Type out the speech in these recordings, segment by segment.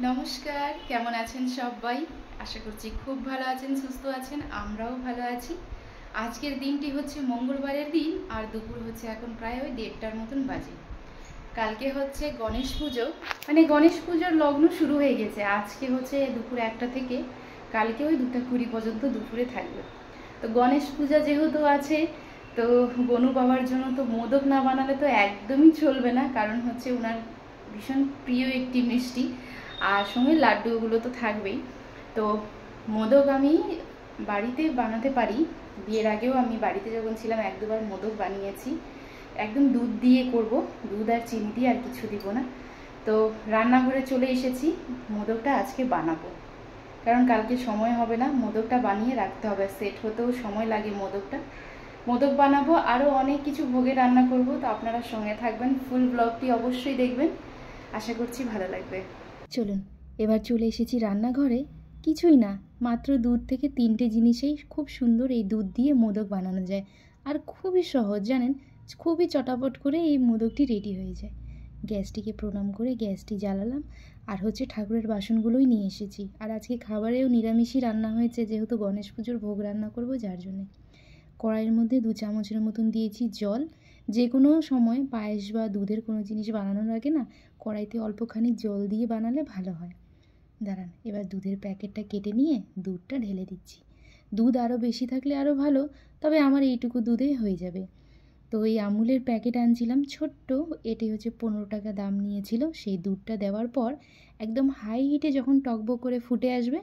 নমস্কার, কেমন আছেন সবাই? আশা করছি খুব ভালো আছেন, সুস্থ আছেন। আমরাও ভালো আছি। আজকের দিনটি হচ্ছে মঙ্গলবারের দিন, আর দুপুর হচ্ছে এখন প্রায় ওই 1:30টার মতন বাজে। কালকে হচ্ছে গণেশ পুজো, মানে গণেশ পুজোর লগ্ন শুরু হয়ে গেছে। আজকে হচ্ছে দুপুর 1টা থেকে কালকে ওই 2:20 পর্যন্ত দুপুরে থাকবে। তো গণেশ পূজা যেহেতু আছে, তো গনু বাবার জন্য তো মোদক না বানালে তো একদমই চলবে না, কারণ হচ্ছে ওনার ভীষণ প্রিয় একটি মিষ্টি, আর সঙ্গে লাড্ডুগুলো তো থাকবেই। তো মোদক আমি বাড়িতে বানাতে পারি। বিয়ের আগেও আমি বাড়িতে যখন ছিলাম 1-2বার মোদক বানিয়েছি। একদম দুধ দিয়ে করব, দুধ আর চিনি দিয়ে, আর কিছু দিব না। তো রান্নাঘরে চলে এসেছি, মোদকটা আজকে বানাবো, কারণ কালকে সময় হবে না। মোদকটা বানিয়ে রাখতে হবে, সেট হতেও সময় লাগে মোদকটা। মোদক বানাবো, আরও অনেক কিছু ভোগে রান্না করব। তো আপনারা সঙ্গে থাকবেন, ফুল ব্লগটি অবশ্যই দেখবেন, আশা করছি ভালো লাগবে। চলুন এবার চলে এসেছি রান্নাঘরে। কিছুই না, মাত্র দুধ থেকে 3টে জিনিসেই খুব সুন্দর এই দুধ দিয়ে মোদক বানানো যায়, আর খুবই সহজ জানেন। খুবই চটাপট করে এই মোদকটি রেডি হয়ে যায়। গ্যাসটিকে প্রণাম করে গ্যাসটি জ্বালালাম, আর হচ্ছে ঠাকুরের বাসনগুলোই নিয়ে এসেছি। আর আজকে খাবারেও নিরামিষই রান্না হয়েছে, যেহেতু গণেশ পুজোর ভোগ রান্না করব, যার জন্যে কড়াইয়ের মধ্যে 2 চামচের মতন দিয়েছি জল। যে কোনো সময় পায়েস বা দুধের কোনো জিনিস বানানোর আগে না কড়াইতে অল্পখানি জল দিয়ে বানালে ভালো হয়। দাঁড়ান, এবার দুধের প্যাকেটটা কেটে নিয়ে দুধটা ঢেলে দিচ্ছি। দুধ আরও বেশি থাকলে আরও ভালো, তবে আমার এইটুকু দুধেই হয়ে যাবে। তো এই আমুলের প্যাকেট আনছিলাম ছোট্ট, এটি হচ্ছে 15 টাকা দাম নিয়েছিল। সেই দুধটা দেওয়ার পর একদম হাই হিটে যখন টকবক করে ফুটে আসবে,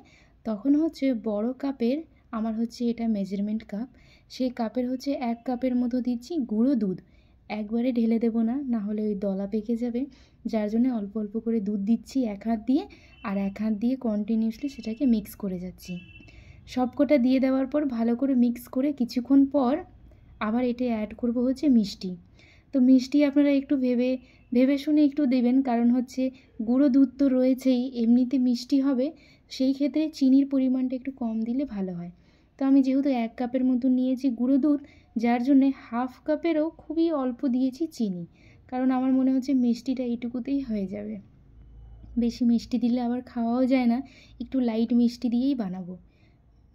তখন হচ্ছে বড় কাপের, আমার হচ্ছে এটা মেজারমেন্ট কাপ, সেই কাপের হচ্ছে 1 কাপের মতো দিচ্ছি গুঁড়ো দুধ। একবারে ঢেলে দেবো না, না হলে ওই দলা পেকে যাবে, যার জন্য অল্প অল্প করে দুধ দিচ্ছি 1 হাত দিয়ে, আর 1 হাত দিয়ে কন্টিনিউয়াসলি সেটাকে মিক্স করে যাচ্ছি। সবকটা দিয়ে দেওয়ার পর ভালো করে মিক্স করে কিছুক্ষণ পর আবার এটা অ্যাড করব হচ্ছে মিষ্টি। তো মিষ্টি আপনারা একটু ভেবে ভেবে শুনে একটু দেবেন, কারণ হচ্ছে গুঁড়ো দুধ তো রয়েছেই, এমনিতে মিষ্টি হবে, সেই ক্ষেত্রে চিনির পরিমাণটা একটু কম দিলে ভালো হয়। তো আমি যেহেতু 1 কাপের মতো নিয়েছি গুঁড়ো দুধ, যার জন্যে হাফ কাপেরও খুবই অল্প দিয়েছি চিনি, কারণ আমার মনে হচ্ছে মিষ্টিটা এইটুকুতেই হয়ে যাবে। বেশি মিষ্টি দিলে আবার খাওয়াও যায় না, একটু লাইট মিষ্টি দিয়েই বানাবো।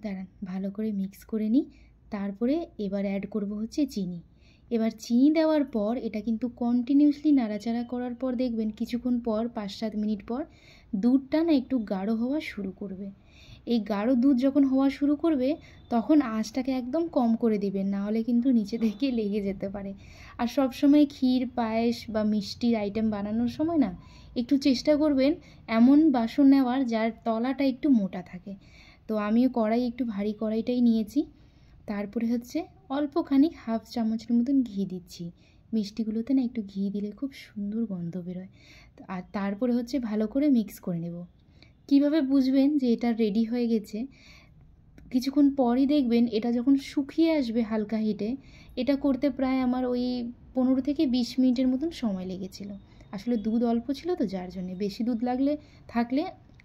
দাঁড়ান, ভালো করে মিক্স করে নিই। তারপরে এবার অ্যাড করব হচ্ছে চিনি। এবার চিনি দেওয়ার পর এটা কিন্তু কন্টিনিউয়াসলি নাড়াচাড়া করার পর দেখবেন কিছুক্ষণ পর 5-7 মিনিট পর দুধটা না একটু গাঢ় হওয়া শুরু করবে। এই গাঢ় দুধ যখন হওয়া শুরু করবে, তখন আঁচটাকে একদম কম করে দিবেন, না হলে কিন্তু নিচে থেকে লেগে যেতে পারে। আর সব সময় ক্ষীর, পায়েস বা মিষ্টির আইটেম বানানোর সময় না একটু চেষ্টা করবেন এমন বাসন নেওয়ার যার তলাটা একটু মোটা থাকে। তো আমিও কড়াই একটু ভারী কড়াইটাই নিয়েছি। তারপরে হচ্ছে অল্পখানি হাফ চামচের মতন ঘি দিচ্ছি। মিষ্টিগুলোতে না একটু ঘি দিলে খুব সুন্দর গন্ধ বেরোয়। আর তারপরে হচ্ছে ভালো করে মিক্স করে নেব। কিভাবে বুঝবেন যে এটা রেডি হয়ে গেছে? কিছুক্ষণ পরই দেখবেন এটা যখন শুকিয়ে আসবে হালকা হিটে। এটা করতে প্রায় আমার ওই 15 থেকে 20 মিনিটের মতন সময় লেগেছিল। আসলে দুধ অল্প ছিল তো, যার জন্যে বেশি দুধ থাকলে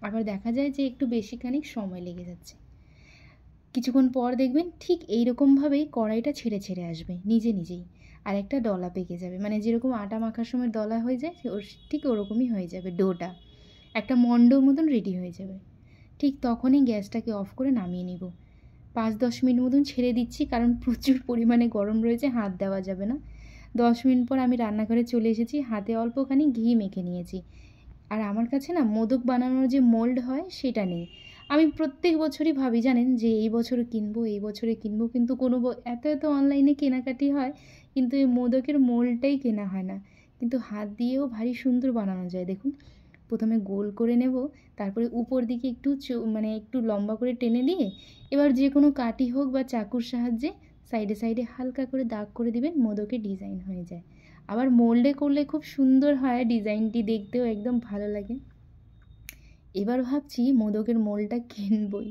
আবার দেখা যায় যে একটু বেশি খানিক সময় লেগে যাচ্ছে। কিছুক্ষণ পর দেখবেন ঠিক এইরকমভাবেই কড়াইটা ছেড়ে ছেড়ে আসবে নিজে নিজেই, আর একটা দলা পেকে যাবে, মানে যেরকম আটা মাখার সময় দলা হয়ে যায় ঠিক ওরকমই হয়ে যাবে। ডোটা একটা মণ্ডর মতন রেডি হয়ে যাবে। ঠিক তখনই গ্যাসটাকে অফ করে নামিয়ে নিব। 5-10 মিনিট মতন ছেড়ে দিচ্ছি, কারণ প্রচুর পরিমাণে গরম রয়েছে, হাত দেওয়া যাবে না। 10 মিনিট পর আমি রান্নাঘরে চলে এসেছি, হাতে অল্পখানি ঘি মেখে নিয়েছি। আর আমার কাছে না মোদক বানানোর যে মোল্ড হয় সেটা নেই। আমি প্রত্যেক বছরই ভাবি জানেন যে এই বছরে কিনবো, এই বছরে কিনবো, কিন্তু কোনো এত এত অনলাইনে কেনাকাটি হয়, কিন্তু এই মোদকের মোল্ডটাই কেনা হয় না। কিন্তু হাত দিয়েও ভারী সুন্দর বানানো যায়। দেখুন, প্রথমে গোল করে নেব, তারপরে উপর দিকে একটু মানে একটু লম্বা করে টেনে দিয়ে এবার যে কোনো কাঠি হোক বা চাকুর সাহায্যে সাইডে সাইডে হালকা করে দাগ করে দিবেন, মোদকের ডিজাইন হয়ে যায়। আবার মোল্ডে করলে খুব সুন্দর হয়, ডিজাইনটি দেখতেও একদম ভালো লাগে। এবার ভাবছি মোদকের মোল্ডটা কিনবই।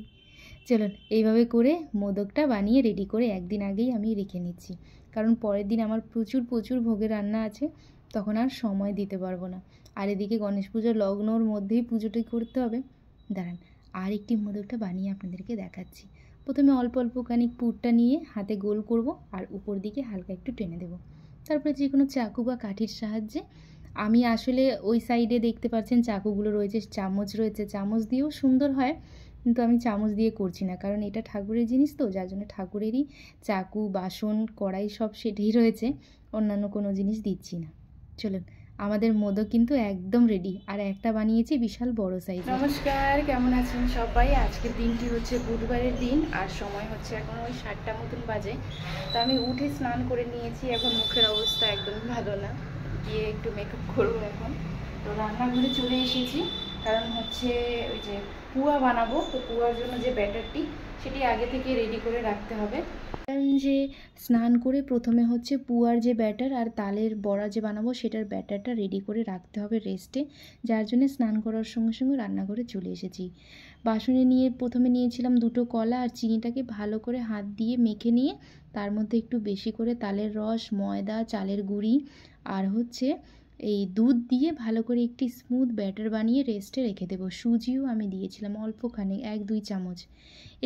চলুন এইভাবে করে মোদকটা বানিয়ে রেডি করে একদিন আগেই আমি রেখে নিচ্ছি, কারণ পরের দিন আমার প্রচুর প্রচুর ভোগের রান্না আছে, তখন আর সময় দিতে পারবো না। আর এদিকে গণেশ পুজোর লগ্নর মধ্যেই পুজোটাই করতে হবে। দাঁড়ান, আর একটি মোদকটা বানিয়ে আপনাদেরকে দেখাচ্ছি। প্রথমে অল্প অল্প খানিক পুরটা নিয়ে হাতে গোল করব, আর উপর দিকে হালকা একটু টেনে দেব। তারপরে যে কোনো চাকু বা কাঠির সাহায্যে আমি আসলে ওই সাইডে দেখতে পাচ্ছেন চাকুগুলো রয়েছে, চামচ রয়েছে, চামচ দিয়েও সুন্দর হয়, কিন্তু আমি চামচ দিয়ে করছি না, কারণ এটা ঠাকুরের জিনিস তো, যার জন্য ঠাকুরেরই চাকু, বাসন, কড়াই সব সেটাই রয়েছে, অন্যান্য কোনো জিনিস দিচ্ছি না। চলুন, আমাদের মোদক কিন্তু একদম রেডি, আর একটা বানিয়েছি বিশাল বড় সাইজ। নমস্কার, কেমন আছেন সবাই? আজকের দিনটি হচ্ছে বুধবারের দিন, আর সময় হচ্ছে এখন ওই 7টা মতন বাজে। তো আমি উঠে স্নান করে নিয়েছি, এখন মুখের অবস্থা একদমই ভালো না, গিয়ে একটু মেকআপ করবো এখন। তো রান্নাঘরে চলে এসেছি, কারণ হচ্ছে ওই যে পুয়া বানাবো, তো পুয়ার জন্য যে ব্যাটারটি সেটি আগে থেকে রেডি করে রাখতে হবে। কারণ যে স্নান করে প্রথমে হচ্ছে পুয়ার যে ব্যাটার আর তালের বড়া যে বানাবো সেটার ব্যাটারটা রেডি করে রাখতে হবে রেস্টে, যার জন্য স্নান করার সঙ্গে সঙ্গে রান্নাঘরে চলে এসেছি। বাসনে নিয়ে প্রথমে নিয়েছিলাম 2টো কলা, আর চিনিটাকে ভালো করে হাত দিয়ে মেখে নিয়ে তার মধ্যে একটু বেশি করে তালের রস, ময়দা, চালের গুঁড়ি আর হচ্ছে এই দুধ দিয়ে ভালো করে একটি স্মুথ ব্যাটার বানিয়ে রেস্টে রেখে দেবো। সুজিও আমি দিয়েছিলাম অল্পখানি, 1-2 চামচ।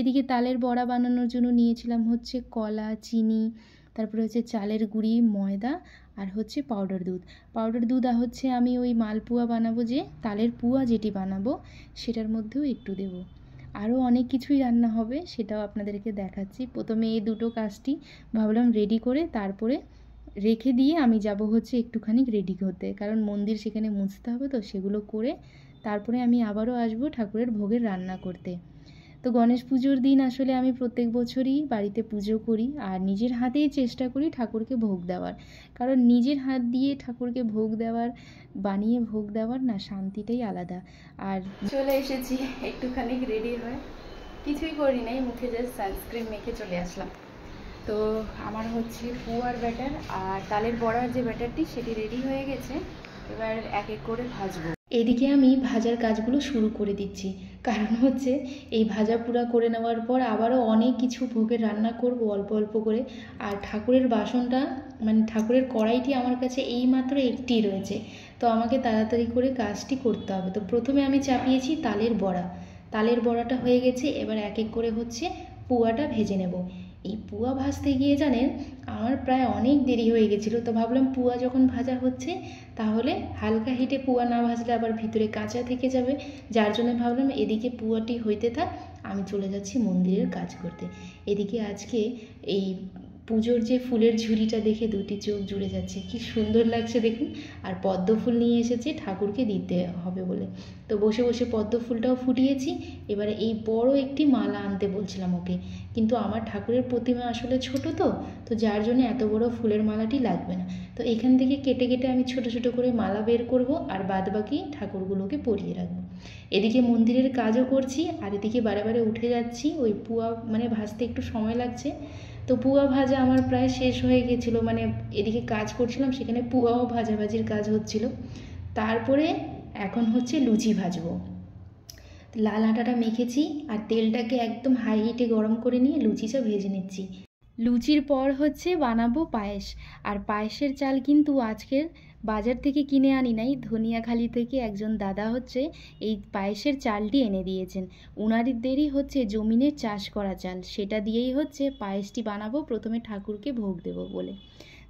এদিকে তালের বড়া বানানোর জন্য নিয়েছিলাম হচ্ছে কলা, চিনি, তারপরে হচ্ছে চালের গুঁড়ি, ময়দা আর হচ্ছে পাউডার দুধ। পাউডার দুধ হচ্ছে আমি ওই মালপুয়া বানাবো, যে তালের পুয়া যেটি বানাবো সেটার মধ্যেও একটু দেবো। আরও অনেক কিছুই রান্না হবে, সেটাও আপনাদেরকে দেখাচ্ছি। প্রথমে এই দুটো কাজটি ভাবলাম রেডি করে তারপরে রেখে দিয়ে আমি যাব হচ্ছে একটুখানি রেডি হতে, কারণ মন্দির সেখানে মুছতে হবে, তো সেগুলো করে তারপরে আমি আবারও আসবো ঠাকুরের ভোগের রান্না করতে। তো গণেশ পুজোর দিন আসলে আমি প্রত্যেক বছরই বাড়িতে পুজো করি, আর নিজের হাতেই চেষ্টা করি ঠাকুরকে ভোগ দেওয়ার, কারণ নিজের হাত দিয়ে ঠাকুরকে ভোগ দেওয়ার, বানিয়ে ভোগ দেওয়ার না শান্তিটাই আলাদা। আর চলে এসেছি একটুখানি রেডি হয়ে, কিছুই করি নাই, মুখে জাস্ট সানস্ক্রিন মেখে চলে আসলাম। তো আমার হচ্ছে পুয়ার ব্যাটার আর তালের বড়ার যে ব্যাটারটি সেটি রেডি হয়ে গেছে, এবার এক এক করে ভাজবো। এদিকে আমি ভাজার কাজগুলো শুরু করে দিচ্ছি, কারণ হচ্ছে এই ভাজা পুরা করে নেওয়ার পর আবারও অনেক কিছু ভোগের রান্না করব অল্প অল্প করে। আর ঠাকুরের বাসনটা মানে ঠাকুরের কড়াইটি আমার কাছে এইমাত্র একটি রয়েছে, তো আমাকে তাড়াতাড়ি করে কাজটি করতে হবে। তো প্রথমে আমি চাপিয়েছি তালের বড়া, তালের বড়াটা হয়ে গেছে, এবার এক এক করে হচ্ছে পুয়াটা ভেজে নেব। এই পুয়া ভাজতে গিয়ে জানেন আমার প্রায় অনেক দেরি হয়ে গেছিলো, তো ভাবলাম পুয়া যখন ভাজা হচ্ছে তাহলে হালকা হিটে পুয়া না ভাজলে আবার ভিতরে কাঁচা থেকে যাবে, যার জন্য ভাবলাম এদিকে পুয়াটি হইতে থাক, আমি চলে যাচ্ছি মন্দিরের কাজ করতে। এদিকে আজকে এই পুজোর যে ফুলের ঝুড়িটা দেখে দুটি চোখ জুড়ে যাচ্ছে, কি সুন্দর লাগছে দেখুন। আর পদ্ম ফুল নিয়ে এসেছি ঠাকুরকে দিতে হবে বলে, তো বসে বসে পদ্ম ফুলটাও ফুটিয়েছি। এবারে এই বড় একটি মালা আনতে বলছিলাম ওকে, কিন্তু আমার ঠাকুরের প্রতিমা আসলে ছোট, তো যার জন্য এত বড় ফুলের মালাটি লাগবে না। তো এখান থেকে কেটে কেটে আমি ছোট ছোট করে মালা বের করব, আর বাদ বাকি ঠাকুরগুলোকে পরিয়ে রাখবো। এদিকে মন্দিরের কাজও করছি, আর এদিকে বারে বারে উঠে যাচ্ছি, ওই পুয়া মানে ভাজতে একটু সময় লাগছে। তো পুয়া ভাজা আমার প্রায় শেষ হয়ে গেছিলো, মানে এদিকে কাজ করছিলাম সেখানে পুয়াও ভাজাভাজির কাজ হচ্ছিল। তারপরে এখন হচ্ছে লুচি ভাজবো। লাল আটাটা মেখেছি আর তেলটাকে একদম হাই হিটে গরম করে নিয়ে লুচিটা ভেজে নিচ্ছি। লুচির পর হচ্ছে বানাবো পায়েস, আর পায়েসের চাল কিন্তু আজকের বাজার থেকে কিনে আনি নাই, ধনিয়াখালি থেকে একজন দাদা হচ্ছে এই পায়েসের চালটি এনে দিয়েছেন। উনাদেরই হচ্ছে জমিনের চাষ করা চাল, সেটা দিয়েই হচ্ছে পায়েসটি বানাবো, প্রথমে ঠাকুরকে ভোগ দেব বলে।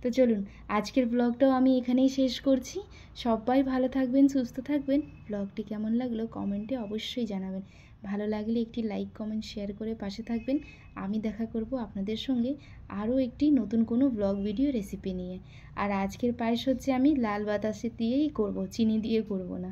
তো চলুন, আজকের ব্লগটাও আমি এখানেই শেষ করছি। সবাই ভালো থাকবেন, সুস্থ থাকবেন। ব্লগটি কেমন লাগলো কমেন্টে অবশ্যই জানাবেন। ভালো লাগলে একটি লাইক, কমেন্ট, শেয়ার করে পাশে থাকবেন। আমি দেখা করব আপনাদের সঙ্গে আরও একটি নতুন কোনো ব্লগ ভিডিও রেসিপি নিয়ে। আর আজকের পায়েস হচ্ছে আমি লাল বাতাসে দিয়েই করব, চিনি দিয়ে করব না।